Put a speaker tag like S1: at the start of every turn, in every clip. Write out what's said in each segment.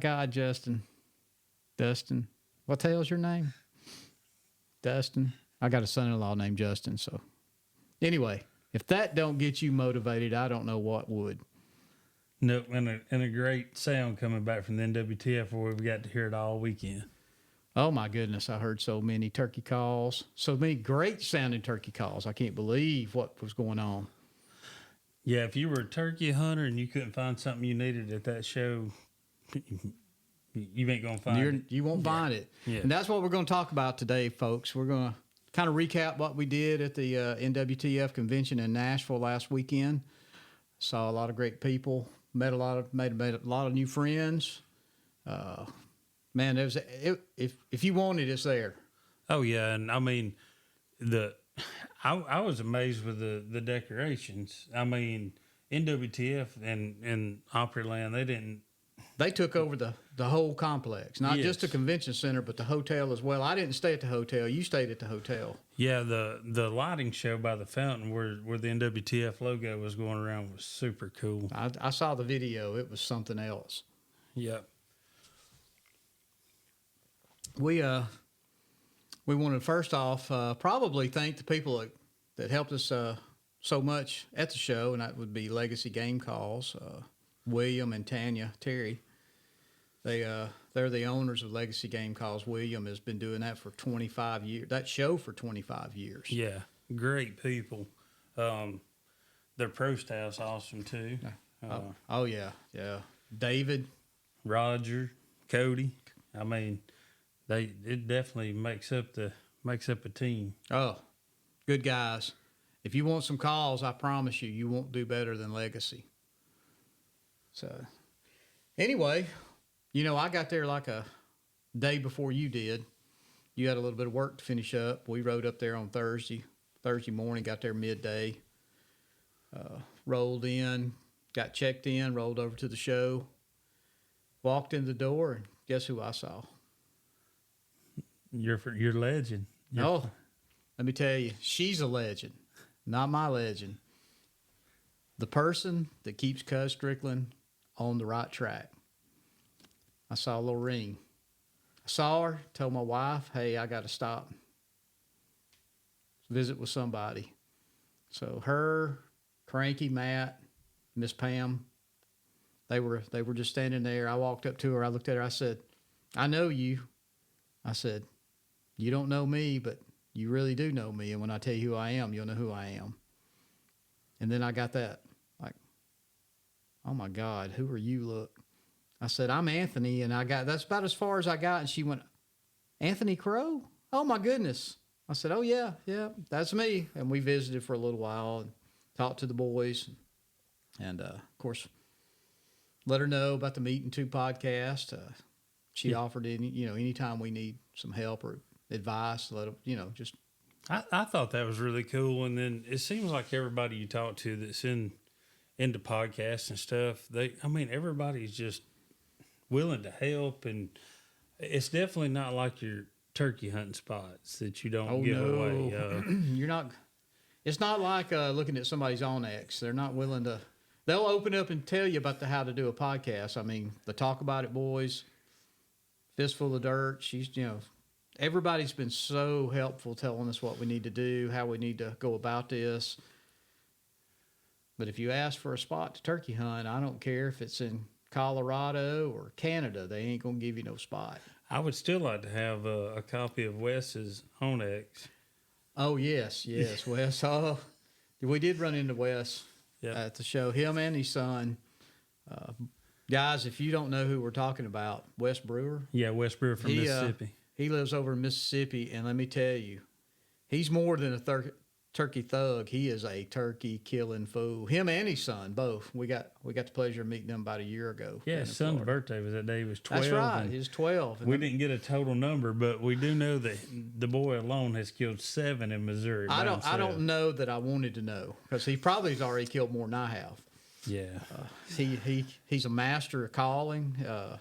S1: guy, Dustin. What the hell's your name? Dustin. I got a son-in-law named Justin. So anyway, if that don't get you motivated, I don't know what would.
S2: No, and a great sound coming back from the NWTF where we've got to hear it all weekend.
S1: Oh, my goodness. I heard so many turkey calls, so many great sounding turkey calls. I can't believe what was going on.
S2: Yeah, if you were a turkey hunter and you couldn't find something you needed at that show, you ain't going to find it.
S1: You won't find it.
S2: Yeah.
S1: And that's what we're going to talk about today, folks. We're going to kind of recap what we did at the NWTF convention in Nashville last weekend. Saw a lot of great people, made a lot of new friends. Man, if you want it, it's there.
S2: Oh yeah, and I mean I was amazed with the decorations. I mean, NWTF and Opryland,
S1: they took over the whole complex, not just the convention center, but the hotel as well. I didn't stay at the hotel. You stayed at the hotel.
S2: Yeah, the lighting show by the fountain where the NWTF logo was going around was super cool.
S1: I saw the video. It was something else.
S2: Yep.
S1: We want to first off probably thank the people that helped us so much at the show, and that would be Legacy Game Calls, William and Tanya Terry. They're the owners of Legacy Game Calls. William has been doing that for 25 years. That show for 25 years.
S2: Yeah, great people. Their post house awesome too.
S1: Oh yeah. David,
S2: Roger, Cody. I mean, it definitely makes up a team.
S1: Oh, good guys. If you want some calls, I promise you won't do better than Legacy. So, anyway, I got there like a day before you did. You had a little bit of work to finish up. We rode up there on Thursday morning, got there midday, rolled in, got checked in, rolled over to the show, walked in the door, and guess who I saw?
S2: Your legend.
S1: Let me tell you, she's a legend, not my legend. The person that keeps Cuz Strickland on the right track. I saw a little ring. I saw her, told my wife, hey, I got to stop. Visit with somebody. So her, Cranky, Matt, Miss Pam, they were just standing there. I walked up to her. I looked at her. I said, I know you. I said, you don't know me, but you really do know me. And when I tell you who I am, you'll know who I am. And then I got that, like, oh my God, who are you? Look. I said, I'm Anthony. And that's about as far as I got. And she went, Anthony Crow? Oh my goodness. I said, oh yeah, that's me. And we visited for a little while and talked to the boys. And of course, let her know about the Meat and Two podcast. She offered anytime we need some help or advice, let them, just.
S2: I thought that was really cool. And then it seems like everybody you talk to that's into podcasts and stuff, everybody's just willing to help. And it's definitely not like your turkey hunting spots that you don't give away.
S1: You're not. It's not like looking at somebody's Onyx. They're not willing to. They'll open up and tell you about how to do a podcast. I mean, the Talk About It boys, Fistful of Dirt. Everybody's been so helpful telling us what we need to do, how we need to go about this. But if you ask for a spot to turkey hunt, I don't care if it's in Colorado or Canada, they ain't going to give you no spot.
S2: I would still like to have a copy of Wes's Onyx.
S1: Oh, yes, Wes. Oh, we did run into Wes at the show, him and his son. Guys, if you don't know who we're talking about, Wes Brewer.
S2: Yeah, Wes Brewer from Mississippi.
S1: He lives over in Mississippi, and let me tell you, he's more than a turkey thug. He is a turkey killing fool. Him and his son both. We got the pleasure of meeting them about a year ago.
S2: Yeah, his son's birthday was that day. He was 12.
S1: That's right. He was 12.
S2: We didn't get a total number, but we do know that the boy alone has killed 7 in Missouri.
S1: I don't know that I wanted to know, because he probably has already killed more than I have.
S2: Yeah.
S1: He's a master of calling.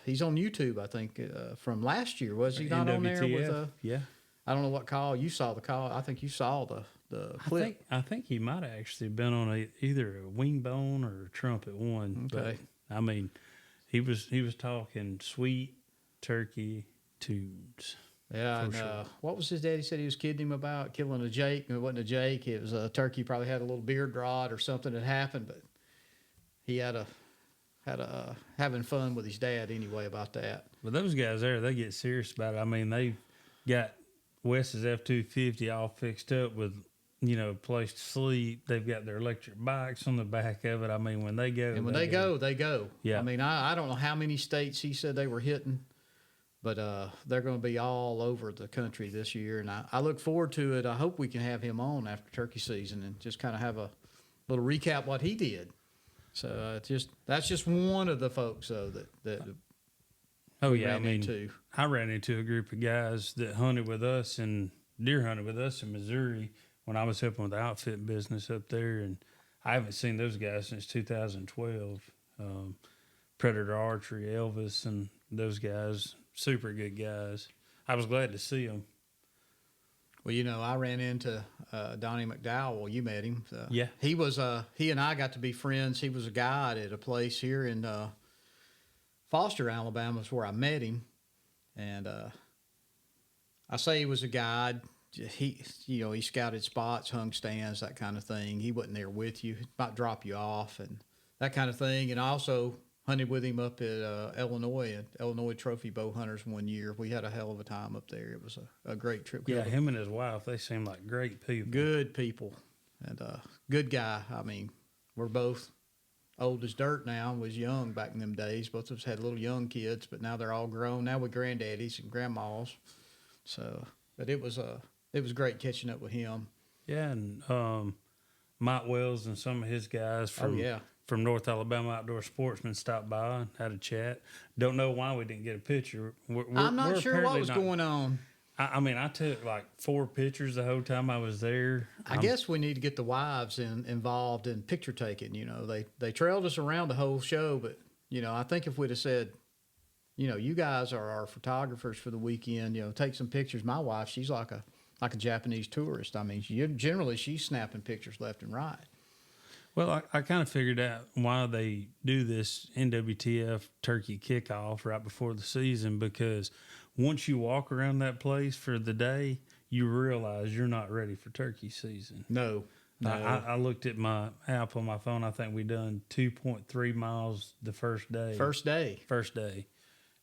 S1: He's on YouTube, I think, from last year. Was he not NWTF, on there with
S2: yeah.
S1: I don't know what call. You saw the call. I think you saw the clip.
S2: I think he might have actually been on either a wing bone or a trumpet one.
S1: Okay.
S2: But, I mean, He was talking sweet turkey tunes.
S1: Yeah, and
S2: sure.
S1: what was his daddy said he was kidding him about? Killing a jake. It wasn't a jake. It was a turkey. Probably had a little beard rot or something that happened, but he had having fun with his dad anyway about that.
S2: But those guys there, they get serious about it. I mean, they got Wes's F-250 all fixed up with, a place to sleep. They've got their electric bikes on the back of it. I mean, when they go.
S1: And when they go, they go.
S2: Yeah.
S1: I mean, I don't know how many states he said they were hitting, but they're going to be all over the country this year. And I look forward to it. I hope we can have him on after turkey season and just kind of have a little recap what he did. So that's just one of the folks, though, that
S2: Oh,
S1: we
S2: yeah.
S1: ran into.
S2: I ran into a group of guys that hunted with us and deer hunted with us in Missouri when I was helping with the outfit business up there. And I haven't seen those guys since 2012. Predator Archery, Elvis, and those guys, super good guys. I was glad to see them.
S1: Well, I ran into Donnie McDowell. You met him.
S2: Yeah.
S1: He and I got to be friends. He was a guide at a place here in Foster, Alabama is where I met him. And I say he was a guide. He scouted spots, hung stands, that kind of thing. He wasn't there with you. He might drop you off and that kind of thing. And I also hunted with him up at Illinois Trophy Bow Hunters one year. We had a hell of a time up there. It was a great trip.
S2: Yeah, him and his wife, they seem like great people.
S1: Good people. And good guy. I mean, we're both old as dirt now and was young back in them days. Both of us had little young kids, but now they're all grown. Now we're granddaddies and grandmas. So, but it was great catching up with him.
S2: Yeah, and Mike Wells and some of his guys from North Alabama Outdoor Sportsmen stopped by and had a chat. Don't know why we didn't get a picture.
S1: I'm not sure what was going on.
S2: I mean, I took like 4 pictures the whole time I was there.
S1: I guess we need to get the wives involved in picture taking. They trailed us around the whole show, but I think if we'd have said, you guys are our photographers for the weekend, take some pictures. My wife, she's like a Japanese tourist. I mean, she's snapping pictures left and right.
S2: Well, I kind of figured out why they do this NWTF turkey kickoff right before the season, because once you walk around that place for the day, you realize you're not ready for turkey season.
S1: No.
S2: I looked at my app on my phone. I think we done 2.3 miles the first day.
S1: First day.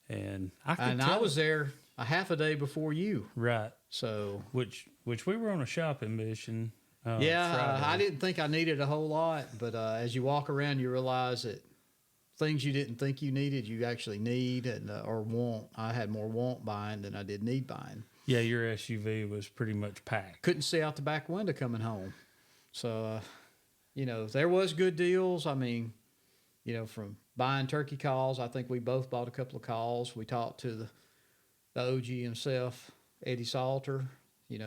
S2: And
S1: I was there a half a day before you.
S2: Right.
S1: So
S2: which we were on a shopping mission.
S1: I didn't think I needed a whole lot, but as you walk around, you realize that things you didn't think you needed, you actually need or want. I had more want buying than I did need buying.
S2: Yeah, your SUV was pretty much packed.
S1: Couldn't see out the back window coming home. So, there was good deals. I mean, from buying turkey calls, I think we both bought a couple of calls. We talked to the OG himself, Eddie Salter. He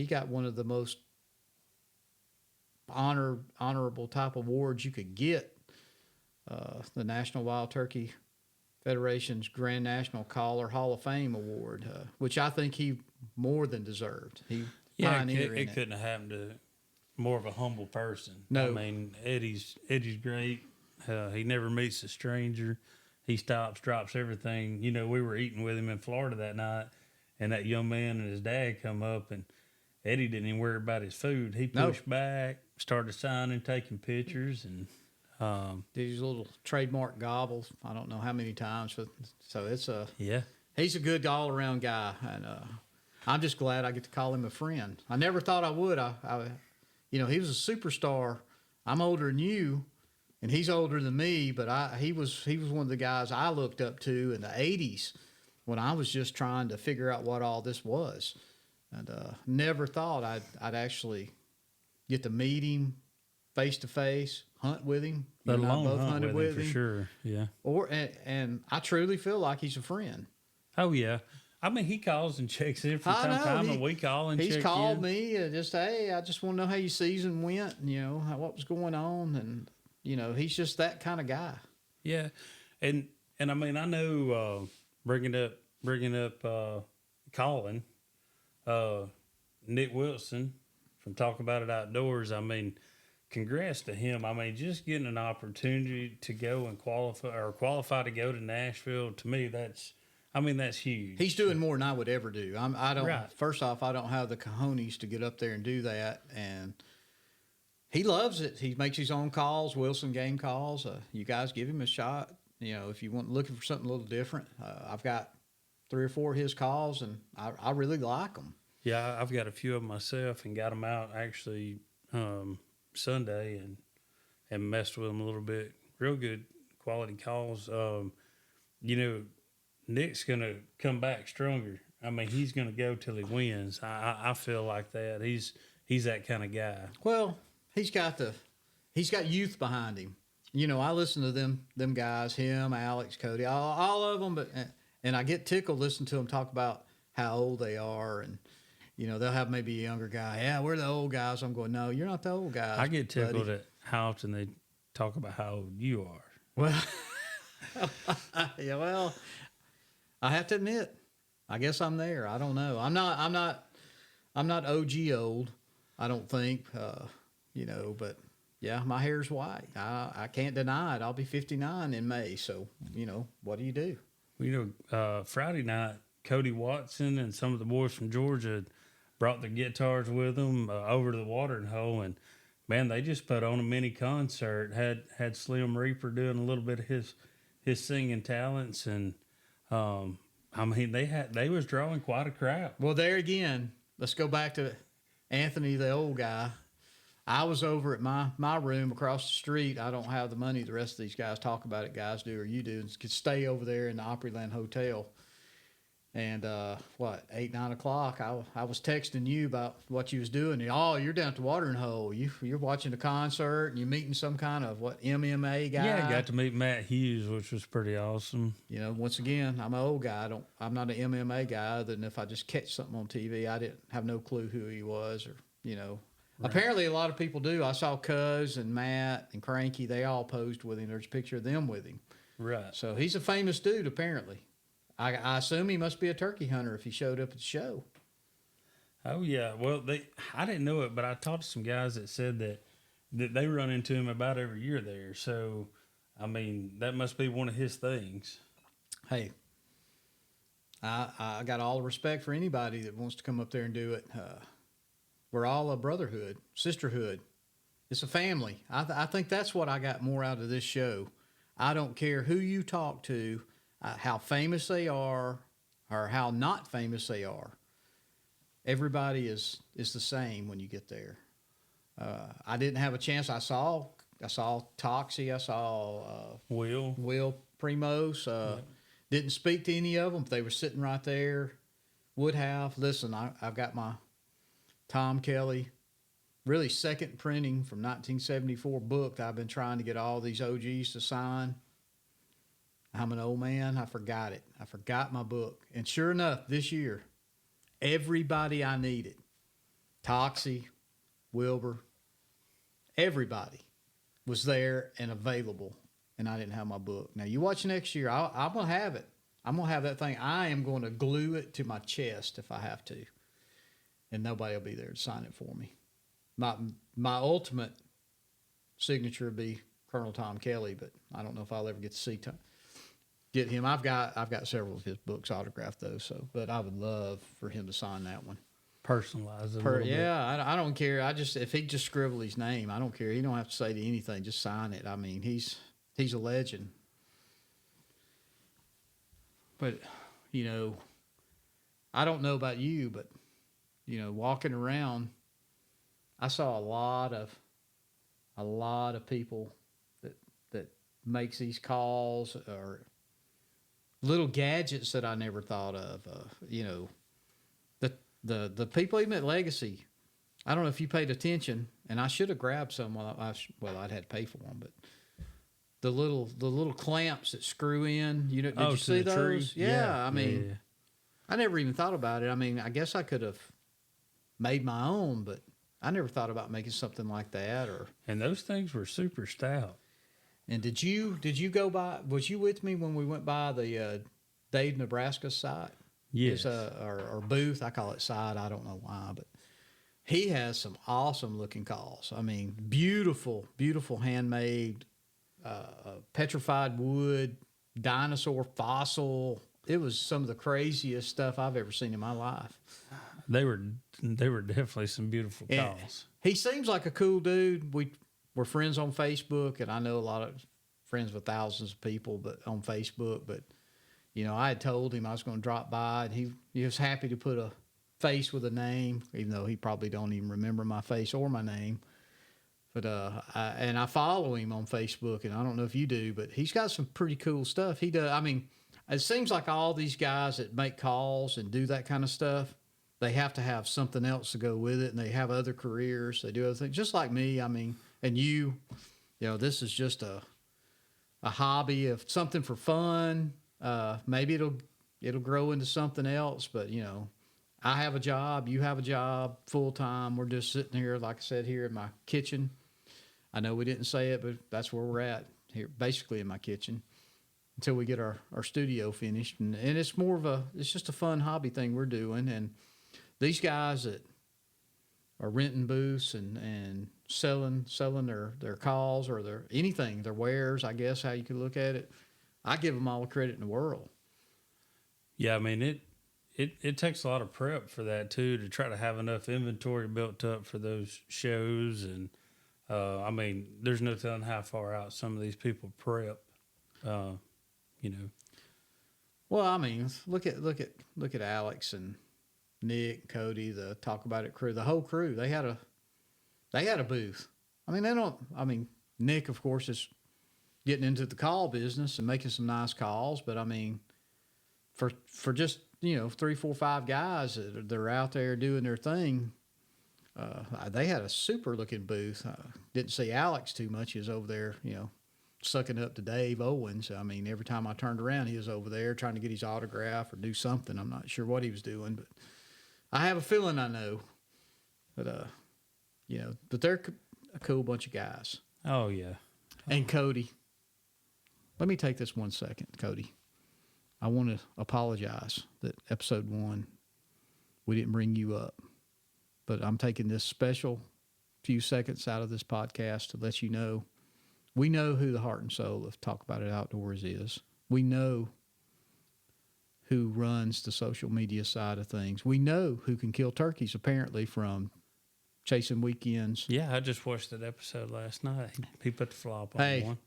S1: got one of the most honorable type awards you could get, the National Wild Turkey Federation's Grand National Caller Hall of Fame Award, which I think he more than deserved.
S2: It couldn't have happened to more of a humble person.
S1: No.
S2: I mean, Eddie's great. He never meets a stranger. He stops, drops everything. We were eating with him in Florida that night, and that young man and his dad come up, and Eddie didn't even worry about his food. He pushed back, started signing, taking pictures, and
S1: did his little trademark gobbles. I don't know how many times, but so it's
S2: yeah.
S1: He's a good all around guy, and I'm just glad I get to call him a friend. I never thought I would. He was a superstar. I'm older than you, and he's older than me, but he was one of the guys I looked up to in the '80s when I was just trying to figure out what all this was, and never thought I'd actually get to meet him face to face, hunt with him.
S2: Let alone
S1: both
S2: hunt
S1: hunted
S2: with him for sure. Yeah.
S1: And I truly feel like he's a friend.
S2: Oh yeah. I mean, he calls and checks in from time to time, and we call and check in.
S1: He's called me just, hey, I just want to know how your season went, and, what was going on, and he's just that kind of guy.
S2: Yeah, and I mean, I know bringing up Colin, Nick Wilson from Talk About It Outdoors. I mean, congrats to him. I mean, just getting an opportunity to go and qualify to go to Nashville, to me, that's huge.
S1: He's doing more than I would ever do. I don't.
S2: Right.
S1: First off, I don't have the cojones to get up there and do that, and he loves it. He makes his own calls, Wilson game calls. You guys give him a shot. You know, if you want looking for something a little different, I've got 3 or 4 of his calls, and I really like them.
S2: Yeah, I've got a few of them myself and got them out actually Sunday and messed with them a little bit. Real good quality calls. You know, Nick's going to come back stronger. I mean, he's going to go till he wins. I feel like that. He's that kind of guy.
S1: Well, he's got youth behind him. You know, I listen to them guys, him, Alex, Cody, all of them, and I get tickled listening to them talk about how old they are, and you know, they'll have maybe a younger guy. Yeah, we're the old guys. I'm going, no, you're not the old guys.
S2: I get tickled at how often they talk about how old you are.
S1: Well, yeah, well, I have to admit, I guess I'm there. I don't know. I'm not OG old. I don't think, you know, but yeah, my hair's white. I can't deny it. I'll be 59 in May. So, you know, what do you do?
S2: Well, you know, Friday night, Cody Watson and some of the boys from Georgia brought their guitars with them over to the watering hole, and man, they just put on a mini concert. Had Slim Reaper doing a little bit of his singing talents, and I mean, they was drawing quite a crowd.
S1: Well, there again, let's go back to Anthony, the old guy. I was over at my room across the street. I don't have the money the rest of these guys talk about it, guys do, or you do, and could stay over there in the Opryland Hotel. And 8, 9 o'clock, I was texting you about what you was doing. Oh, you're down at the watering hole. You're watching a concert and you're meeting some kind of MMA guy.
S2: Yeah, I got to meet Matt Hughes, which was pretty awesome.
S1: You know, once again, I'm an old guy. I'm not an MMA guy other than if I just catch something on TV. I didn't have no clue who he was, or you know. Right. Apparently, a lot of people do. I saw Cuz and Matt and Cranky. They all posed with him. There's a picture of them with him.
S2: Right.
S1: So he's a famous dude, apparently. I assume he must be a turkey hunter if he showed up at the show.
S2: Oh yeah, well I didn't know it, but I talked to some guys that said that they run into him about every year there. So, I mean, that must be one of his things.
S1: Hey, I got all the respect for anybody that wants to come up there and do it. We're all a brotherhood, sisterhood. It's a family. I think that's what I got more out of this show. I don't care who you talk to. How famous they are or how not famous they are. Everybody is the same when you get there. I didn't have a chance. I saw Toxie. I saw Will Primos. Didn't speak to any of them. They were sitting right there. Would have. Listen, I've got my Tom Kelly, really second printing from 1974 book that I've been trying to get all these OGs to sign. I'm an old man. I forgot it. I forgot my book. And sure enough, this year, everybody I needed, Toxie, Wilbur, everybody was there and available, and I didn't have my book. Now, you watch next year, I'm going to have it. I'm going to have that thing. I am going to glue it to my chest if I have to, and nobody will be there to sign it for me. My ultimate signature would be Colonel Tom Kelly, but I don't know if I'll ever get to see get him. I've got several of his books autographed though, but I would love for him to sign that one.
S2: Personalize it a little bit.
S1: Yeah, I don't care. If he just scribble his name, I don't care. He don't have to say to anything. Just sign it. I mean, he's a legend. But you know, I don't know about you, but you know, walking around, I saw a lot of people that makes these calls or little gadgets that I never thought of. You know, the people even at Legacy. I don't know if you paid attention, and I should have grabbed some. I'd had to pay for them, but the little clamps that screw in. You know, did you see those? Yeah, I mean, I never even thought about it. I mean, I guess I could have made my own, but I never thought about making something like that.
S2: And those things were super stout.
S1: And did you go by? Was you with me when we went by the Dave, Nebraska site?
S2: Yes.
S1: Or booth. I call it site. I don't know why, but he has some awesome looking calls. I mean, beautiful, beautiful handmade, petrified wood, dinosaur fossil. It was some of the craziest stuff I've ever seen in my life.
S2: They were definitely some beautiful
S1: And
S2: calls.
S1: he seems like a cool dude. We're friends on Facebook, and I know a lot of friends with thousands of people, but on Facebook. But you know, I had told him I was going to drop by, and he was happy to put a face with a name, even though he probably don't even remember my face or my name. But I follow him on Facebook, and I don't know if you do, but he's got some pretty cool stuff. He does. I mean, it seems like all these guys that make calls and do that kind of stuff, they have to have something else to go with it, and they have other careers. They do other things, just like me. I mean, and you know, this is just a hobby of something for fun. Maybe it'll grow into something else, but you know, I have a job, you have a job, full time. We're just sitting here, like I said, here in my kitchen. I know we didn't say it, but that's where we're at here, basically in my kitchen, until we get our studio finished. And it's it's just a fun hobby thing we're doing. And these guys that are renting booths and selling their calls or their anything, their wares, I guess how you could look at it, I give them all the credit in the world.
S2: Yeah, I mean, it takes a lot of prep for that too, to try to have enough inventory built up for those shows. And I mean, there's no telling how far out some of these people prep. You know.
S1: Well, I mean, look at Alex and Nick, Cody, the Talk About It crew, the whole crew. They had a booth. I mean, Nick, of course, is getting into the call business and making some nice calls, but I mean, for just, you know, 3, 4, 5 guys that are out there doing their thing, they had a super looking booth. Didn't see Alex too much. He was over there, you know, sucking up to Dave Owens. I mean, every time I turned around, he was over there trying to get his autograph or do something. I'm not sure what he was doing, but I have a feeling I know. But you know, but they're a cool bunch of guys.
S2: Oh yeah.
S1: And Cody, let me take this 1 second, Cody. I want to apologize that episode 1, we didn't bring you up, but I'm taking this special few seconds out of this podcast to let you know, we know who the heart and soul of Talk About It Outdoors is. We know who runs the social media side of things. We know who can kill turkeys, apparently, from chasing weekends.
S2: Yeah, I just watched that episode last night. He put the flop on
S1: Hey,
S2: one.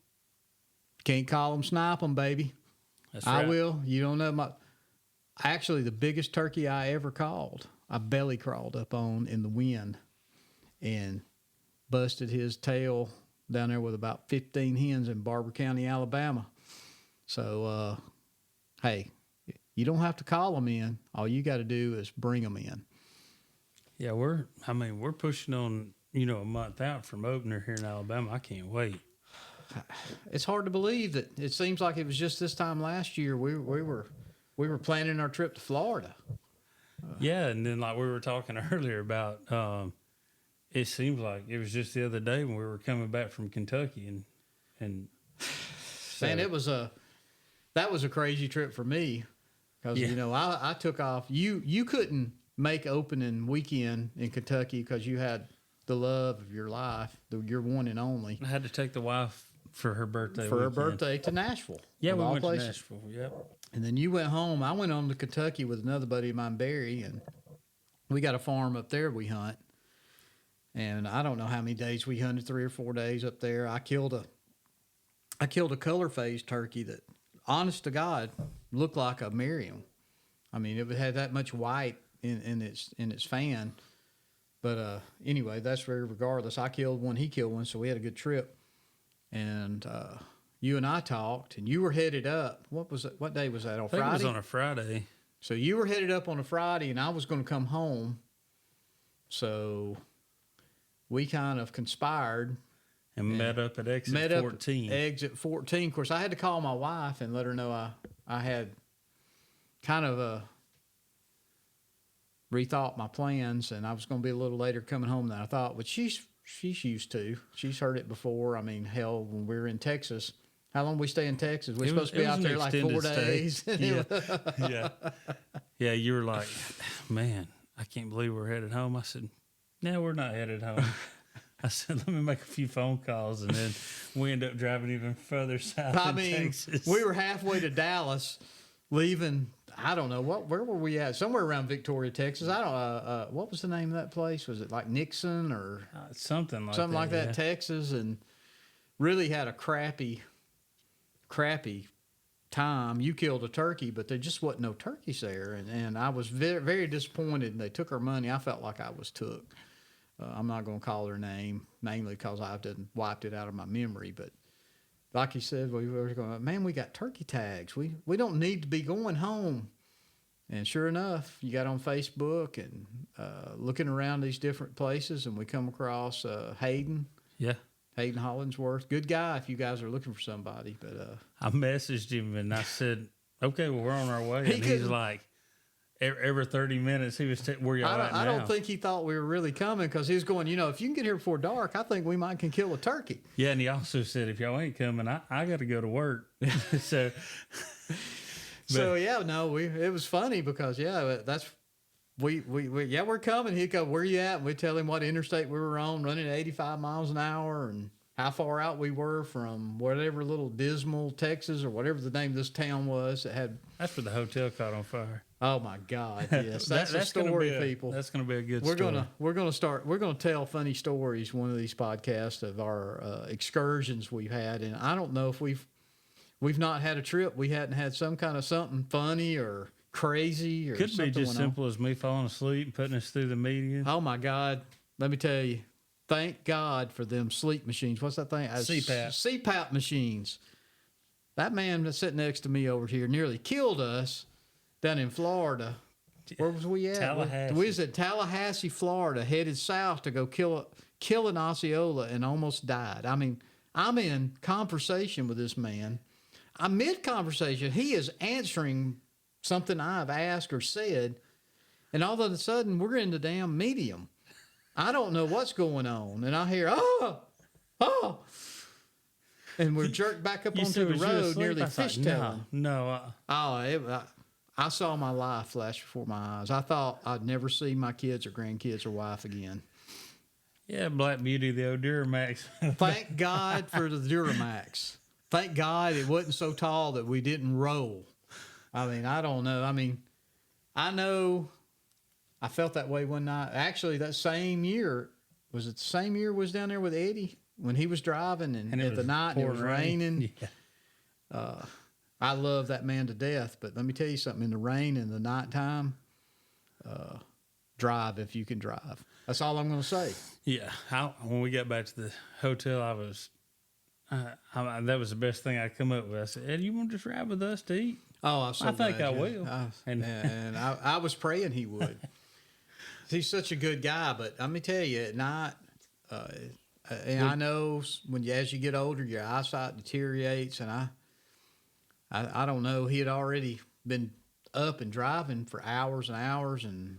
S1: can't call them, snipe them, baby.
S2: That's right.
S1: I will. You don't know actually, the biggest turkey I ever called, I belly crawled up on in the wind and busted his tail down there with about 15 hens in Barber County, Alabama. So, hey, you don't have to call them in. All you got to do is bring them in.
S2: Yeah, we're pushing on, you know, a month out from opener here in Alabama. I can't wait.
S1: It's hard to believe that it seems like it was just this time last year we were planning our trip to Florida.
S2: Yeah, and then like we were talking earlier about, it seems like it was just the other day when we were coming back from Kentucky, and so,
S1: Man, that was a crazy trip for me because you know I took off. You couldn't make opening weekend in Kentucky because you had the love of your life, your one and only.
S2: I had to take the wife for her birthday.
S1: For her birthday to Nashville.
S2: Yeah, we went to Nashville. Yep.
S1: And then you went home. I went on to Kentucky with another buddy of mine, Barry, and we got a farm up there we hunt. And I don't know how many days we hunted, 3 or 4 days up there. I killed a color phase turkey that, honest to God, looked like a Merriam. I mean, it had that much white in its fan. But anyway, that's regardless. I killed one, he killed one, so we had a good trip. And you and I talked, and you were headed up. What was it? What day was that? On Friday?
S2: I think it was on a Friday.
S1: So you were headed up on a Friday, and I was going to come home. So we kind of conspired.
S2: And met up at exit 14.
S1: Exit 14. Of course, I had to call my wife and let her know I had kind of rethought my plans, and I was going to be a little later coming home than I thought. But she's used to. She's heard it before. I mean, hell, when we were in Texas, how long we stay in Texas? We're supposed to be out there like 4 days.
S2: Yeah. Yeah, you were like, man, I can't believe we're headed home. I said, No, we're not headed home. I said, let me make a few phone calls, and then we end up driving even further south in Texas.
S1: We were halfway to Dallas, leaving. I don't know where were we at? Somewhere around Victoria, Texas. I don't. What was the name of that place? Was it like Nixon or
S2: something like
S1: that? Texas, and really had a crappy time. You killed a turkey, but there just wasn't no turkeys there, and I was very, very disappointed. And they took our money. I felt like I was took. I'm not going to call her name, mainly because I didn't wiped it out of my memory. But like he said, we were going, man, we got turkey tags. We don't need to be going home. And sure enough, you got on Facebook and looking around these different places, and we come across Hayden.
S2: Yeah.
S1: Hayden Hollingsworth. Good guy if you guys are looking for somebody. But
S2: I messaged him, and I said, okay, well, we're on our way. And he's like, every 30 minutes, he was where y'all at now?
S1: I don't think he thought we were really coming, because he was going, if you can get here before dark, I think we might can kill a turkey.
S2: Yeah, and he also said, if y'all ain't coming, I got to go to work. So
S1: it was funny because, that's, we're coming. He'd go, where you at? And we'd tell him what interstate we were on, running at 85 miles an hour, and how far out we were from whatever little Dismal, Texas, or whatever the name of this town was.
S2: That's where the hotel caught on fire.
S1: Oh my God! Yes, that's a story, people.
S2: That's going to be a good story.
S1: We're gonna tell funny stories one of these podcasts of our excursions we've had, and I don't know if we've not had a trip we hadn't had some kind of something funny or crazy or
S2: could be just simple as me falling asleep and putting us through the meeting.
S1: Oh my God! Let me tell you. Thank God for them sleep machines. What's that thing? CPAP machines. That man that's sitting next to me over here nearly killed us down in Florida. Where was we at?
S2: Tallahassee.
S1: We was at Tallahassee, Florida, headed south to go kill an Osceola, and almost died. I mean, I'm in conversation with this man. I'm mid-conversation. He is answering something I've asked or said, and all of a sudden, we're in the damn medium. I don't know what's going on. And I hear, oh. And we're jerked back up onto the road, nearly fishtailing.
S2: No.
S1: I saw my life flash before my eyes. I thought I'd never see my kids or grandkids or wife again.
S2: Yeah, Black Beauty, the old Duramax.
S1: Thank God for the Duramax. Thank God it wasn't so tall that we didn't roll. I mean, I don't know. I mean, I know... I felt that way one night. Actually, that same year, was it the same year was down there with Eddie when he was driving and at the night and it was raining?
S2: Yeah.
S1: I love that man to death, but let me tell you something. In the rain and the nighttime, drive if you can drive. That's all I'm going to say.
S2: Yeah. When we got back to the hotel, that was the best thing I come up with. I said, Eddie, you want to just ride with us to eat?
S1: Oh, I'm so glad.
S2: I think I will.
S1: And I was praying he would. He's such a good guy, but let me tell you, at night, and I know as you get older, your eyesight deteriorates, and I don't know. He had already been up and driving for hours and hours, and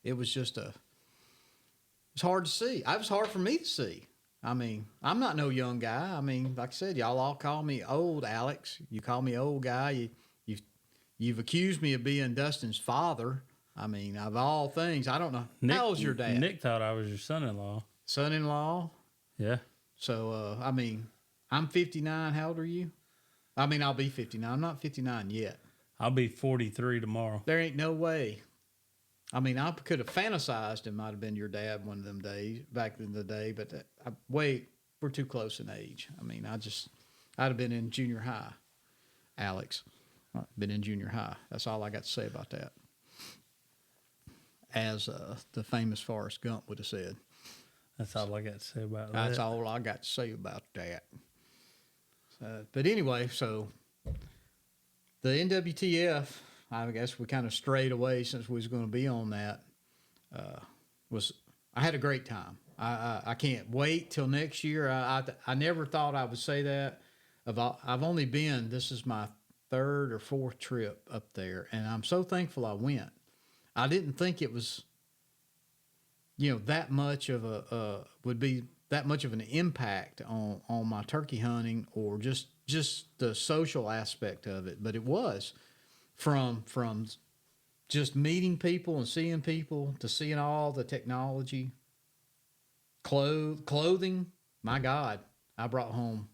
S1: it was just it's hard to see. It was hard for me to see. I mean, I'm not no young guy. I mean, like I said, y'all all call me old, Alex. You call me old guy. You've accused me of being Dustin's father. I mean, of all things, I don't know. How old's your dad?
S2: Nick thought I was your son-in-law.
S1: Son-in-law?
S2: Yeah.
S1: So, I mean, I'm 59. How old are you? I mean, I'll be 59. I'm not 59 yet.
S2: I'll be 43 tomorrow.
S1: There ain't no way. I mean, I could have fantasized it might have been your dad one of them days, back in the day, but we're too close in age. I mean, I'd have been in junior high, Alex. I've been in junior high. That's all I got to say about that. As the famous Forrest Gump would have said.
S2: That's all I got to say about that.
S1: That's all I got to say about that. But anyway, so the NWTF, I guess we kind of strayed away since we was going to be on that, I had a great time. I can't wait till next year. I never thought I would say that. I've only been, this is my third or fourth trip up there, and I'm so thankful I went. I didn't think it was, that much of would be that much of an impact on my turkey hunting or just the social aspect of it. But it was from just meeting people and seeing people to seeing all the technology. Clothing, my God, I brought home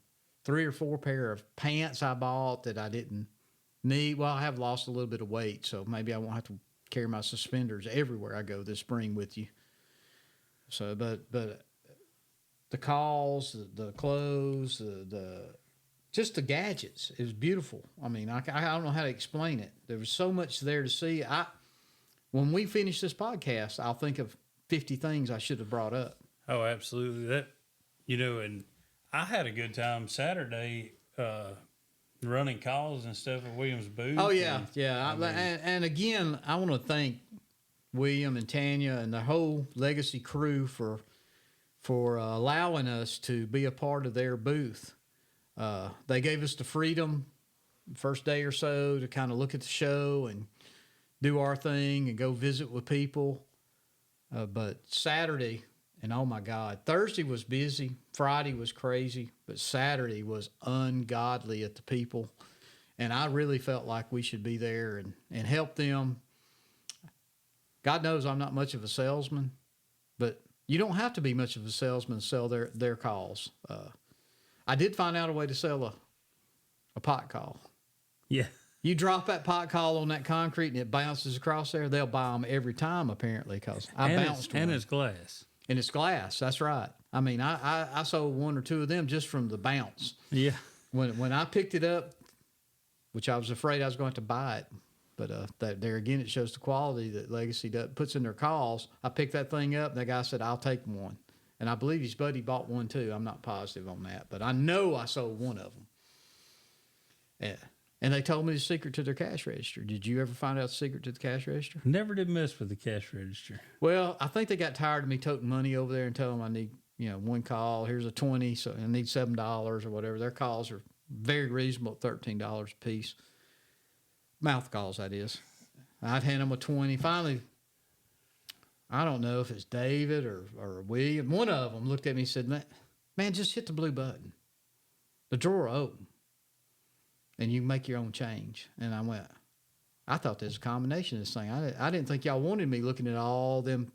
S1: 3 or 4 pair of pants I bought that I didn't need. Well, I have lost a little bit of weight, so maybe I won't have to carry my suspenders everywhere I go this spring with you. So, but the calls, the clothes, the just the gadgets, it was beautiful. I mean, I don't know how to explain it. There was so much there to see. When we finish this podcast, I'll think of 50 things I should have brought up.
S2: Oh, absolutely. That, and I had a good time Saturday running calls and stuff at Williams Booth.
S1: Oh yeah, yeah. And again, I want to thank William and Tanya and the whole Legacy crew for allowing us to be a part of their booth. They gave us the freedom first day or so to kind of look at the show and do our thing and go visit with people. But Saturday, and oh my God, Thursday was busy. Friday was crazy, but Saturday was ungodly at the people. And I really felt like we should be there and help them. God knows I'm not much of a salesman, but you don't have to be much of a salesman to sell their calls. I did find out a way to sell a pot call.
S2: Yeah.
S1: You drop that pot call on that concrete and it bounces across there, they'll buy them every time, apparently, because I bounced one.
S2: And it's glass.
S1: And it's glass, that's right. I mean, I sold 1 or 2 of them just from the bounce.
S2: Yeah.
S1: When I picked it up, which I was afraid I was going to buy it, but there again, it shows the quality that Legacy puts in their calls. I picked that thing up, and the guy said, I'll take one. And I believe his buddy bought one too. I'm not positive on that, but I know I sold one of them. Yeah. And they told me the secret to their cash register. Did you ever find out the secret to the cash register?
S2: Never did mess with the cash register.
S1: Well, I think they got tired of me toting money over there and telling them I need, one call. Here's a 20, so I need $7 or whatever. Their calls are very reasonable at $13 a piece. Mouth calls, that is. I'd hand them a 20. Finally, I don't know if it's David or William. One of them looked at me and said, man, just hit the blue button. The drawer will open. And you can make your own change. And I went, I thought there's a combination of this thing. I didn't think y'all wanted me looking at all them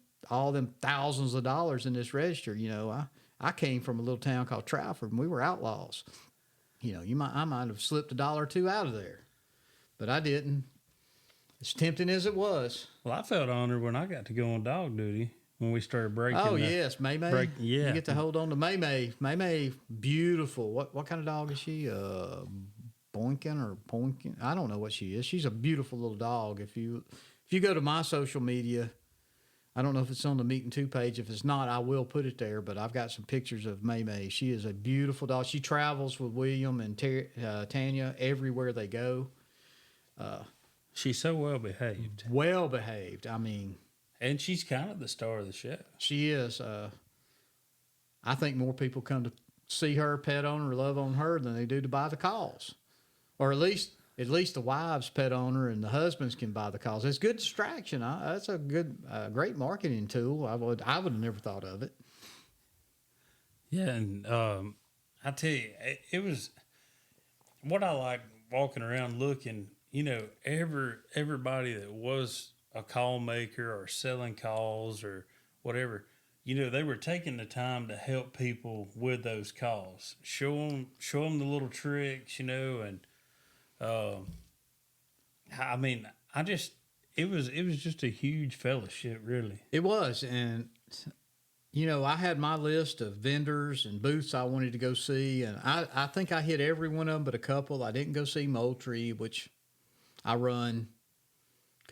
S1: thousands of dollars in this register. I came from a little town called Trafford, and we were outlaws. I might have slipped $1 or 2 out of there, but I didn't. As tempting as it was.
S2: Well, I felt honored when I got to go on dog duty when we started breaking.
S1: Oh yes, May.
S2: Yeah,
S1: you get to hold on to May. May, beautiful. What kind of dog is she? Boinkin or Poinkin? I don't know what she is. She's a beautiful little dog. If you go to my social media, I don't know if it's on the Meat and Two page. If it's not, I will put it there. But I've got some pictures of May. She is a beautiful dog. She travels with William and Tanya everywhere they go.
S2: She's so well behaved.
S1: Well behaved. I mean,
S2: and she's kind of the star of the show.
S1: She is. I think more people come to see her, pet on her, love on her than they do to buy the calls. Or at least the wives pet on her and the husbands can buy the calls. It's good distraction. That's a great marketing tool. I would have never thought of it.
S2: Yeah, and I tell you, it was what I like walking around looking. Everybody that was a call maker or selling calls or whatever, they were taking the time to help people with those calls, show them the little tricks, and. I mean, it was just a huge fellowship, really.
S1: It was. And, I had my list of vendors and booths I wanted to go see. And I think I hit every one of them but a couple. I didn't go see Moultrie, which I run,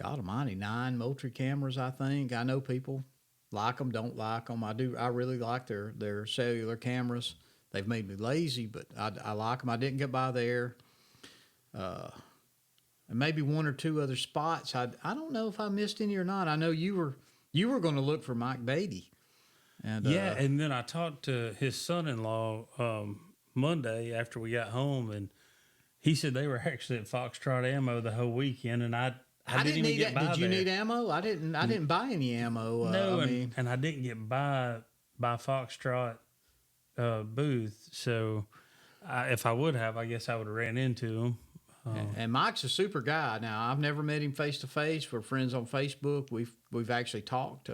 S1: God almighty, 9 Moultrie cameras, I think. I know people like them, don't like them. I really like their cellular cameras. They've made me lazy, but I like them. I didn't get by there. And maybe 1 or 2 other spots. I don't know if I missed any or not. I know you were going to look for Mike Beatty. And
S2: and then I talked to his son-in-law Monday after we got home, and he said they were actually at Foxtrot Ammo the whole weekend, and I didn't even get by there.
S1: Did you need ammo? I didn't buy any ammo.
S2: No, and I didn't get by Foxtrot booth, so if I would have, I guess I would have ran into him.
S1: And Mike's a super guy. Now, I've never met him face to face. We're friends on Facebook. We've actually talked.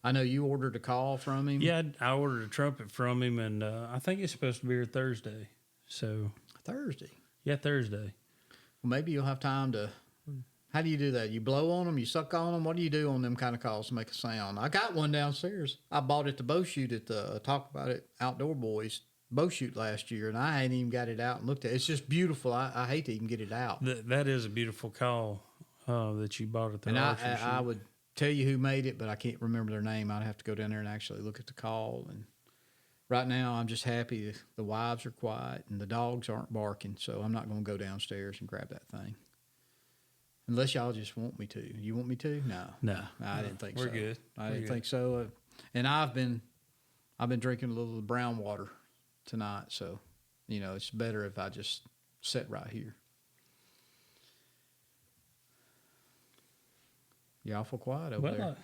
S1: I know you ordered a call from him.
S2: Yeah, I ordered a trumpet from him, and I think it's supposed to be here Thursday. So
S1: Thursday.
S2: yeah, Thursday.
S1: Well, maybe you'll have time to. How do you do that? You blow on them? You suck on them? What do you do on them kind of calls to make a sound? I got one downstairs. I bought it to bow shoot at the Talk About It Outdoor Boys bow shoot last year, and I ain't even got it out and looked at it. It's just beautiful. I hate to even get it out.
S2: That is a beautiful call that you bought at the
S1: And
S2: archery shoot.
S1: I would tell you who made it, but I can't remember their name. I'd have to go down there and actually look at the call. And right now, I'm just happy the wives are quiet and the dogs aren't barking, so I'm not going to go downstairs and grab that thing. Unless y'all just want me to. You want me to? No. I didn't think so.
S2: We're good.
S1: I didn't think so. And I've been drinking a little of the brown water tonight, so it's better if I just sit right here. You awful quiet over there.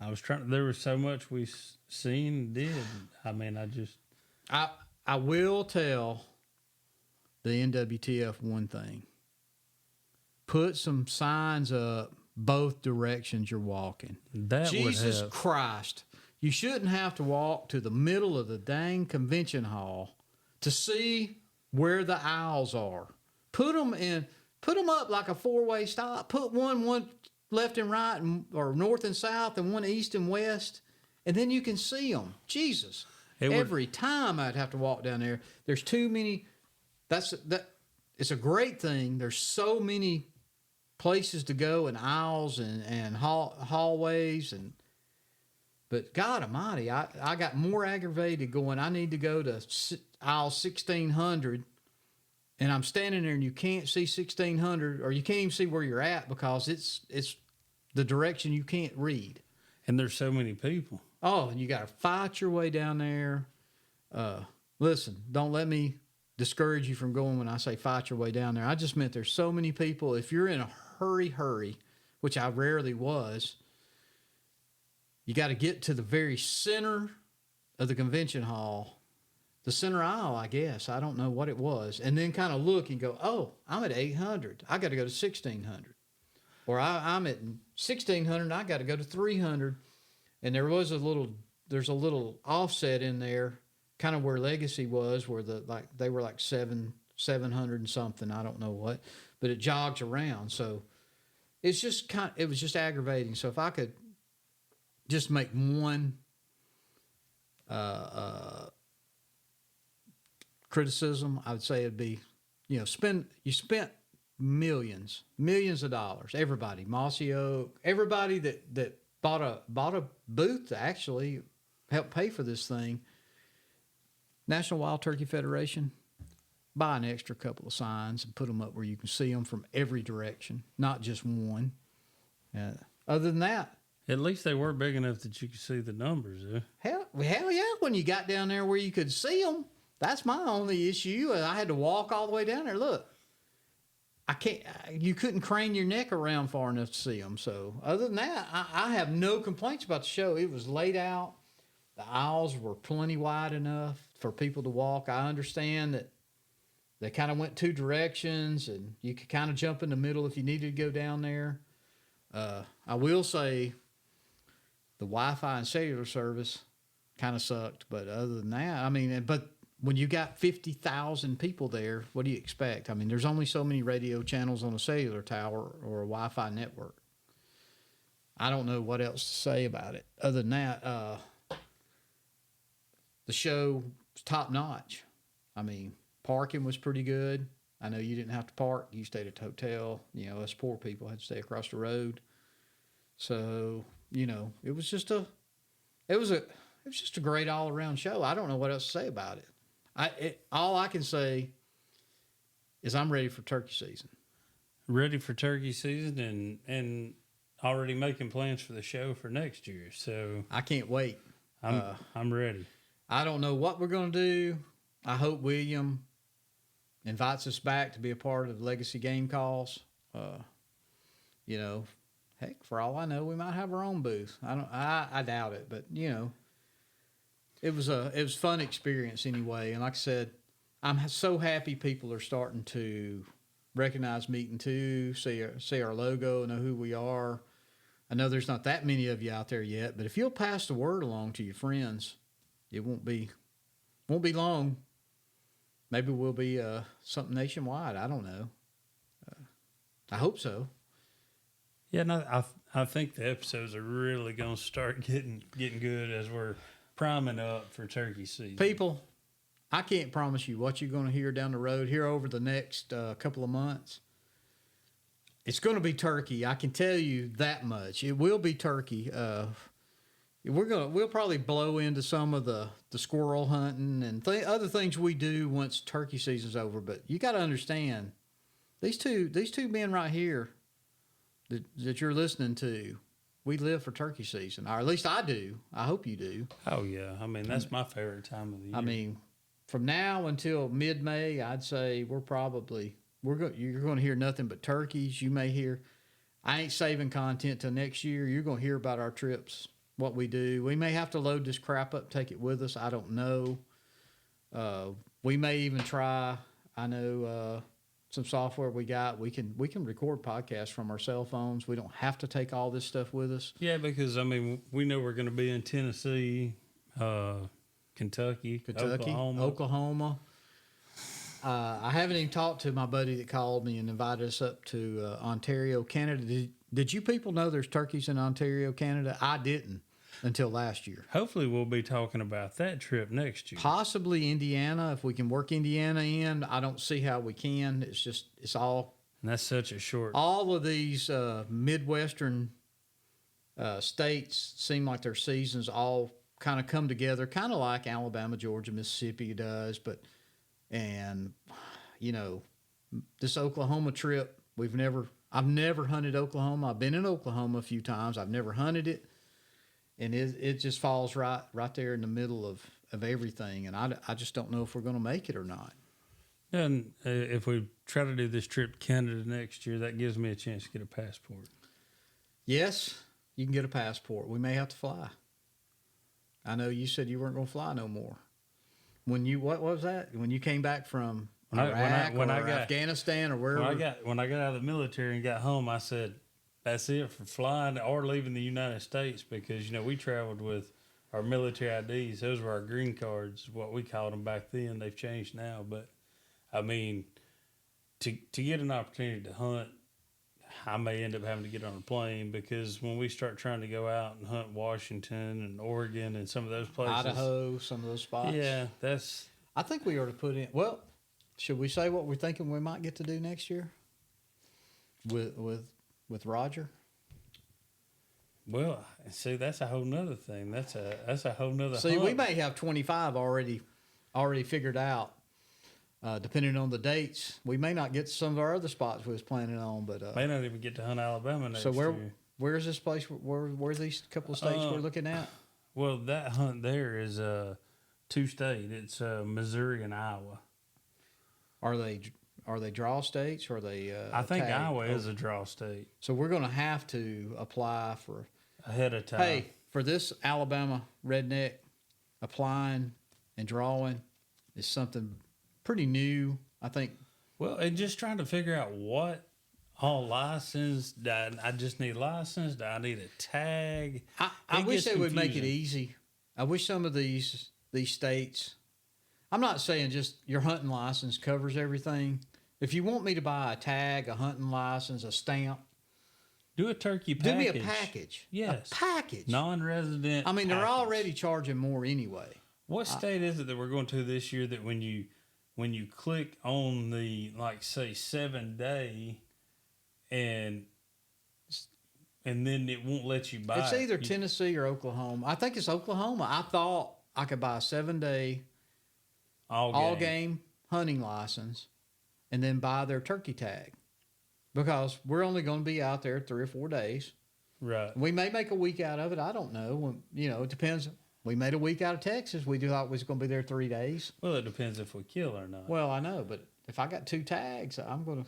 S2: I was trying. There was so much we seen and did. I mean,
S1: I will tell the NWTF one thing. Put some signs up both directions you're walking.
S2: That
S1: Jesus
S2: would help.
S1: Christ. You shouldn't have to walk to the middle of the dang convention hall to see where the aisles are. Put them up like a four-way stop. Put one left and right, or north and south, and one east and west, and then you can see them. Jesus. Every time I'd have to walk down there, there's too many. It's a great thing. There's so many places to go and aisles and hallways but God Almighty, I got more aggravated going. I need to go to aisle 1600, and I'm standing there and you can't see 1600, or you can't even see where you're at because it's the direction you can't read.
S2: And there's so many people.
S1: Oh, and you got to fight your way down there. Listen, don't let me discourage you from going when I say fight your way down there. I just meant there's so many people. If you're in a hurry, which I rarely was, you got to get to the very center of the convention hall, the center aisle, I guess. I don't know what it was. And then kind of look and go, oh, I'm at 800. I got to go to 1600. Or I'm at 1600 and I got to go to 300. And there's a little offset in there, kind of where Legacy was, where they were like 700 and something. I don't know what, but it jogs around. So it was just aggravating. So if I could just make one criticism, I would say it'd be, you spent millions of dollars. Everybody, Mossy Oak, everybody that bought a booth to actually help pay for this thing. National Wild Turkey Federation, buy an extra couple of signs and put them up where you can see them from every direction, not just one. Other than that,
S2: at least they were big enough that you could see the numbers.
S1: Hell yeah! When you got down there where you could see them, that's my only issue. I had to walk all the way down there. Look, I can't. You couldn't crane your neck around far enough to see them. So other than that, I have no complaints about the show. It was laid out. The aisles were plenty wide enough for people to walk. I understand that they kind of went two directions, and you could kind of jump in the middle if you needed to go down there. I will say the Wi-Fi and cellular service kind of sucked, but other than that, but when you got 50,000 people there, what do you expect? There's only so many radio channels on a cellular tower or a Wi-Fi network. I don't know what else to say about it. Other than that, the show was top notch. Parking was pretty good. I know you didn't have to park. You stayed at the hotel. Us poor people had to stay across the road. So, it was just a great all around show. I don't know what else to say about it. All I can say is I'm ready for turkey season.
S2: Ready for turkey season and already making plans for the show for next year. So
S1: I can't wait.
S2: I'm ready. I
S1: don't know what we're going to do. I hope William invites us back to be a part of the Legacy game calls. Heck, for all I know, we might have our own booth. I doubt it, but it was a fun experience anyway. And like I said, I'm so happy people are starting to recognize Meeting Two, see our logo, know who we are. I know there's not that many of you out there yet, but if you'll pass the word along to your friends, it won't be long. Maybe we'll be something nationwide. I don't know. I hope so.
S2: Yeah, no, I think the episodes are really going to start getting good as we're priming up for turkey season.
S1: People, I can't promise you what you're going to hear down the road here over the next couple of months. It's going to be turkey. I can tell you that much. It will be turkey. We'll probably blow into some of the squirrel hunting and other things we do once turkey season's over. But you got to understand, these two men right here that you're listening to, we live for turkey season, or at least I do. I hope you do.
S2: Oh yeah, I mean that's my favorite time of the year.
S1: I mean, from now until mid-May, I'd say you're going to hear nothing but turkeys. You may hear, I ain't saving content till next year. You're going to hear about our trips, what we do. We may have to load this crap up, take it with us. I don't know. We may even try. I know some software we got. We can record podcasts from our cell phones. We don't have to take all this stuff with us.
S2: Yeah, because I mean we know we're going to be in Tennessee, Kentucky,
S1: Oklahoma. I haven't even talked to my buddy that called me and invited us up to Ontario, Canada. Did you people know there's turkeys in Ontario, Canada? I didn't until last year.
S2: Hopefully we'll be talking about that trip next year.
S1: Possibly Indiana. If we can work Indiana in, I don't see how we can. It's all.
S2: And that's such a short.
S1: All of these Midwestern states seem like their seasons all kind of come together, kind of like Alabama, Georgia, Mississippi does. And this Oklahoma trip, I've never hunted Oklahoma. I've been in Oklahoma a few times. I've never hunted it. And it just falls right there in the middle of everything. And I just don't know if we're going to make it or not.
S2: And if we try to do this trip to Canada next year, that gives me a chance to get a passport.
S1: Yes, you can get a passport. We may have to fly. I know you said you weren't going to fly no more. What was that? When you came back from Iraq or Afghanistan or wherever?
S2: When I got out of the military and got home, I said, that's it for flying or leaving the United States, because we traveled with our military IDs. Those were our green cards, what we called them back then. They've changed now, but I mean, to get an opportunity to hunt, I may end up having to get on a plane, because when we start trying to go out and hunt Washington and Oregon and some of those places,
S1: Idaho, some of those spots.
S2: Yeah,
S1: I think we ought to put in. Well, should we say what we're thinking we might get to do next year with Roger?
S2: Well, see, that's a whole nother thing. That's a whole nother.
S1: See,
S2: hunt.
S1: we may have 25 already figured out. Depending on the dates, we may not get to some of our other spots we was planning on, but
S2: may not even get to hunt Alabama next year.
S1: So where's this place? Where's these couple of states we're looking at?
S2: Well, that hunt there is two-state. It's Missouri and Iowa.
S1: Are they draw states or are they?
S2: I think Iowa is a draw state.
S1: So we're going to have to apply for
S2: ahead of time.
S1: Hey, for this Alabama redneck, applying and drawing is something pretty new, I think.
S2: Well, and just trying to figure out what all license. I just need a license. Do I need a tag?
S1: I wish they would make it easy. I wish some of these states. I'm not saying just your hunting license covers everything. If you want me to buy a tag, a hunting license, a stamp,
S2: do a turkey package.
S1: Do me a package.
S2: Yes.
S1: A package.
S2: Non-resident.
S1: I mean, they're already charging more anyway.
S2: What state is it that we're going to this year that when you click on the, like, say, 7-day and then it won't let you buy
S1: It's either Tennessee or Oklahoma. I think it's Oklahoma. I thought I could buy a 7-day all game hunting license and then buy their turkey tag, because we're only going to be out there 3 or 4 days.
S2: Right.
S1: We may make a week out of it. I don't know. It depends. We made a week out of Texas. We thought we was going to be there 3 days.
S2: Well, it depends if we kill or not.
S1: Well, I know, but if I got 2 tags, I'm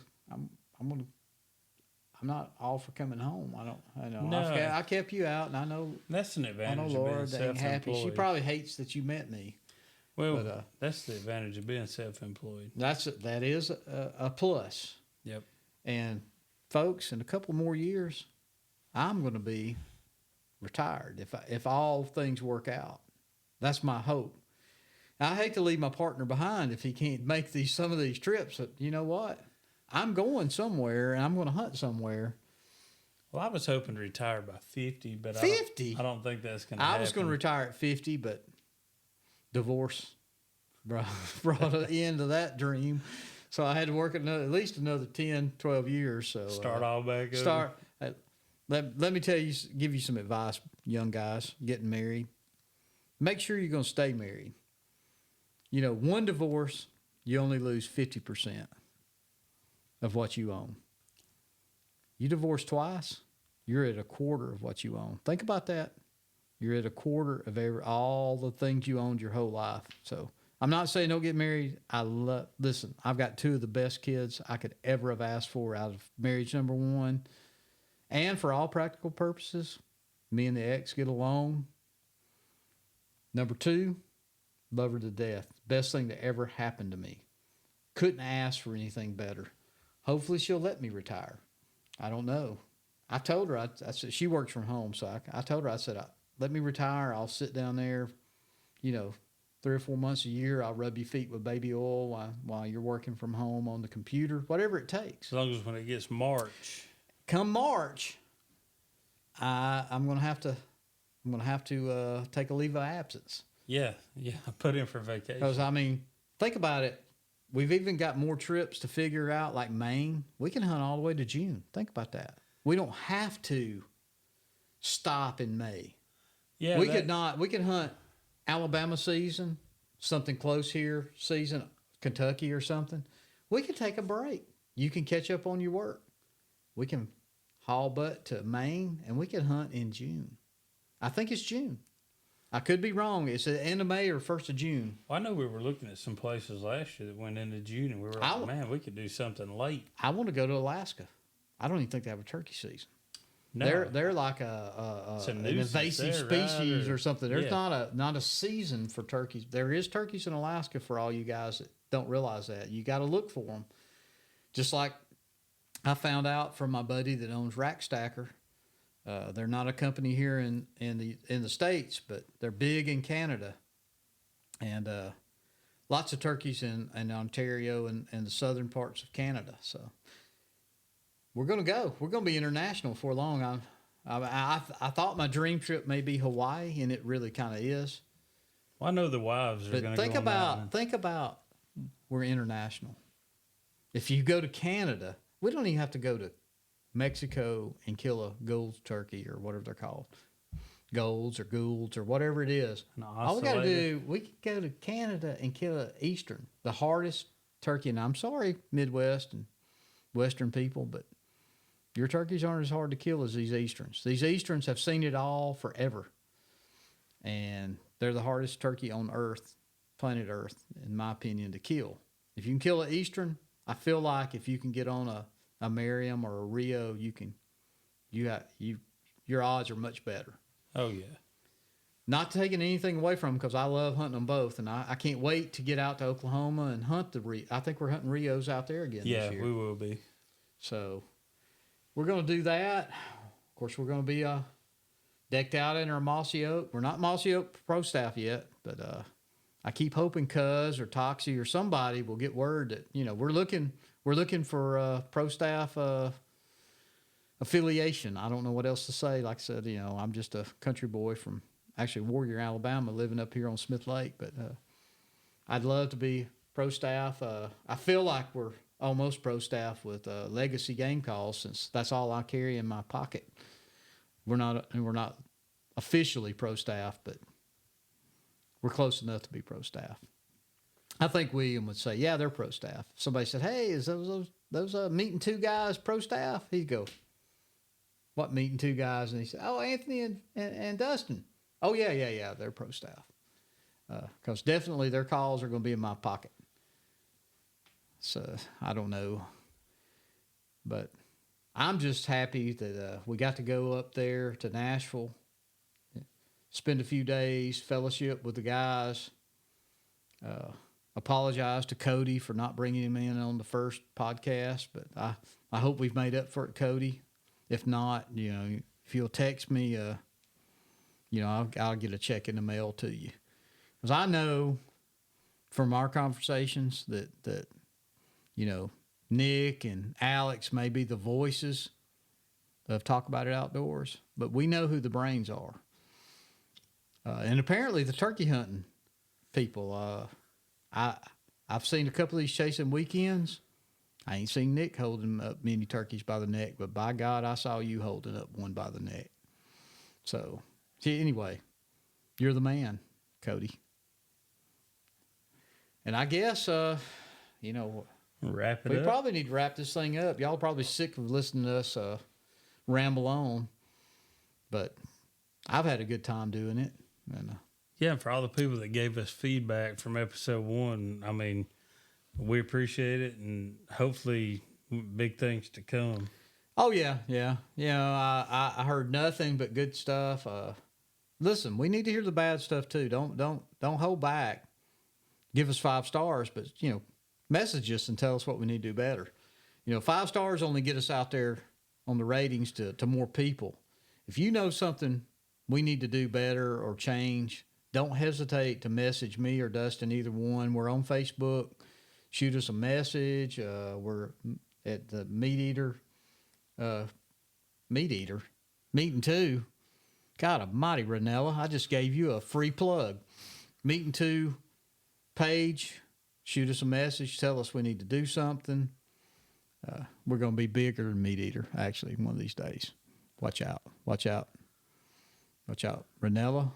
S1: not all for coming home. I know.
S2: No.
S1: I kept you out, and I know
S2: that's an advantage.
S1: I know
S2: Laura
S1: Laura ain't happy. She probably hates that you met me.
S2: Well, but, that's the advantage of being self-employed.
S1: That is a plus.
S2: Yep.
S1: And folks, in a couple more years, I'm going to be retired if all things work out. That's my hope. I hate to leave my partner behind if he can't make some of these trips. But you know what? I'm going somewhere, and I'm going to hunt somewhere.
S2: Well, I was hoping to retire by 50, but
S1: 50?
S2: I don't think that's going to happen.
S1: I was going to retire at 50, but divorce brought an end to that dream. So I had to work at least another 10, 12 years. So
S2: start all back
S1: over. Let me give you some advice, young guys getting married. Make sure you're going to stay married. You know, one divorce, you only lose 50% of what you own. You divorce twice, you're at a quarter of what you own. Think about that. You're at a quarter of all the things you owned your whole life. So I'm not saying don't get married. Listen, I've got two of the best kids I could ever have asked for out of marriage number one. And for all practical purposes, me and the ex get along. Number two, love her to death. Best thing that ever happened to me. Couldn't ask for anything better. Hopefully she'll let me retire. I don't know. I told her, I said, she works from home, so I told her, I said, let me retire. I'll sit down there, 3 or 4 months a year. I'll rub your feet with baby oil while you're working from home on the computer, whatever it takes.
S2: As long as when it gets March.
S1: Come March, I'm going to have to take a leave of absence.
S2: Yeah, put in for vacation.
S1: Because, think about it. We've even got more trips to figure out, like Maine. We can hunt all the way to June. Think about that. We don't have to stop in May.
S2: Yeah,
S1: we could hunt Alabama season, something close here season, Kentucky or something. We could take a break. You can catch up on your work. We can haul butt to Maine, and we can hunt in June. I think it's June. I could be wrong. It's the end of May or 1st of June.
S2: Well, I know we were looking at some places last year that went into June, and we were like, man, we could do something late.
S1: I want to go to Alaska. I don't even think they have a turkey season.
S2: No.
S1: They're like an invasive species or something. There's not a season for turkeys. There is turkeys in Alaska for all you guys that don't realize that. You got to look for them. Just like I found out from my buddy that owns Rack Stacker. They're not a company here in the States, but they're big in Canada, and lots of turkeys in Ontario and the southern parts of Canada. So we're going to go. We're going to be international before long. I thought my dream trip may be Hawaii, and it really kind of is.
S2: Well, I know the wives are going to go.
S1: Think about we're international. If you go to Canada, we don't even have to go to Mexico and kill a Gould's turkey or whatever they're called, Gould's or Gould's or whatever it is. All we got to do, we could go to Canada and kill an Eastern, the hardest turkey. And I'm sorry, Midwest and Western people, but your turkeys aren't as hard to kill as these Easterns. These Easterns have seen it all forever, and they're the hardest turkey on Earth, planet Earth, in my opinion, to kill. If you can kill an Eastern, I feel like if you can get on a Merriam or a Rio, your odds are much better.
S2: Oh yeah.
S1: Not taking anything away from them, because I love hunting them both, and I can't wait to get out to Oklahoma and hunt the Rio. I think we're hunting Rios out there again this year.
S2: Yeah, we will be.
S1: So we're going to do that. Of course, we're going to be decked out in our mossy oak. We're not mossy oak pro staff yet, but I keep hoping Cuz or Toxie or somebody will get word that we're looking for pro staff affiliation. I don't know what else to say. Like I said, I'm just a country boy from actually Warrior, Alabama, living up here on Smith Lake. But I'd love to be pro staff. I feel like we're almost pro staff with Legacy Game Calls, since that's all I carry in my pocket. We're not officially pro staff, but we're close enough to be pro staff. I think William would say, yeah, they're pro staff. If somebody said, hey, is those meeting two guys pro staff? He'd go, what meeting two guys? And he said, oh, Anthony and Dustin. Oh, yeah, they're pro staff. Because definitely their calls are going to be in my pocket. So I don't know. But I'm just happy that we got to go up there to Nashville, spend a few days, fellowship with the guys. Apologize to Cody for not bringing him in on the first podcast, but I hope we've made up for it, Cody. If not, if you'll text me, I'll get a check in the mail to you. Because I know from our conversations that Nick and Alex may be the voices of Talk About It Outdoors, but we know who the brains are. And apparently the turkey hunting people, I've seen a couple of these chasing weekends. I ain't seen Nick holding up many turkeys by the neck, but by God, I saw you holding up one by the neck. So, anyway, you're the man, Cody. And I guess,
S2: wrap it
S1: we
S2: up.
S1: probably need to wrap this thing up. Y'all are probably sick of listening to us ramble on, but I've had a good time doing it. And
S2: yeah, and for all the people that gave us feedback from episode 1, I mean, we appreciate it, and hopefully big things to come.
S1: oh yeah. I heard nothing but good stuff. Listen, we need to hear the bad stuff too. Don't hold back. Give us 5 stars, but message us and tell us what we need to do better. 5 stars only get us out there on the ratings to more people. If you know something we need to do better or change, don't hesitate to message me or Dustin, either one. We're on Facebook. Shoot us a message. We're at the Meat Eating 2. God almighty, Ranella, I just gave you a free plug. Meeting 2 page. Shoot us a message. Tell us we need to do something. We're going to be bigger than Meat Eater, actually, one of these days. Watch out. Watch out. Watch out, Ranella.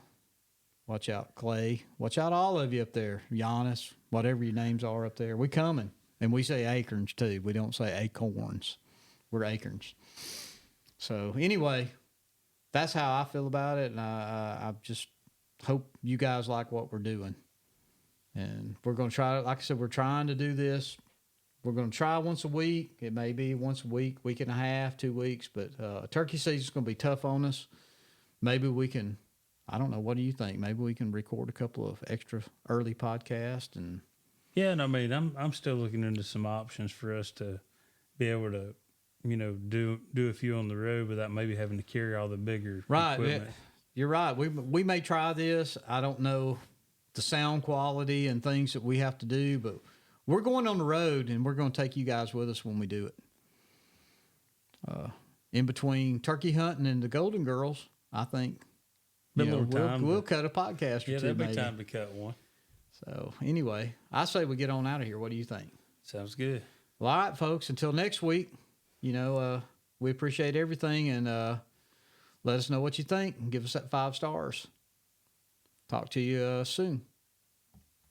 S1: Watch out, Clay. Watch out, all of you up there. Giannis, whatever your names are up there. We coming. And we say acorns, too. We don't say acorns. We're acorns. So, anyway, that's how I feel about it. And I just hope you guys like what we're doing. And we're going to try, like I said, we're trying to do this. We're going to try once a week. It may be once a week, week and a half, 2 weeks. But turkey season's going to be tough on us. Maybe we can, I don't know, what do you think? Maybe we can record a couple of extra early podcasts and.
S2: Yeah, and I mean, I'm still looking into some options for us to be able to, do a few on the road without maybe having to carry all the bigger equipment.
S1: Yeah, you're right. We may try this. I don't know the sound quality and things that we have to do, but we're going on the road and we're going to take you guys with us when we do it. In between turkey hunting and the Golden Girls, I think we'll cut a podcast or two.
S2: Yeah, there'll be
S1: maybe.
S2: time to cut one.
S1: So anyway, I say we get on out of here. What do you think?
S2: Sounds good.
S1: Well, all right, folks. Until next week, we appreciate everything, and let us know what you think and give us that 5 stars. Talk to you soon.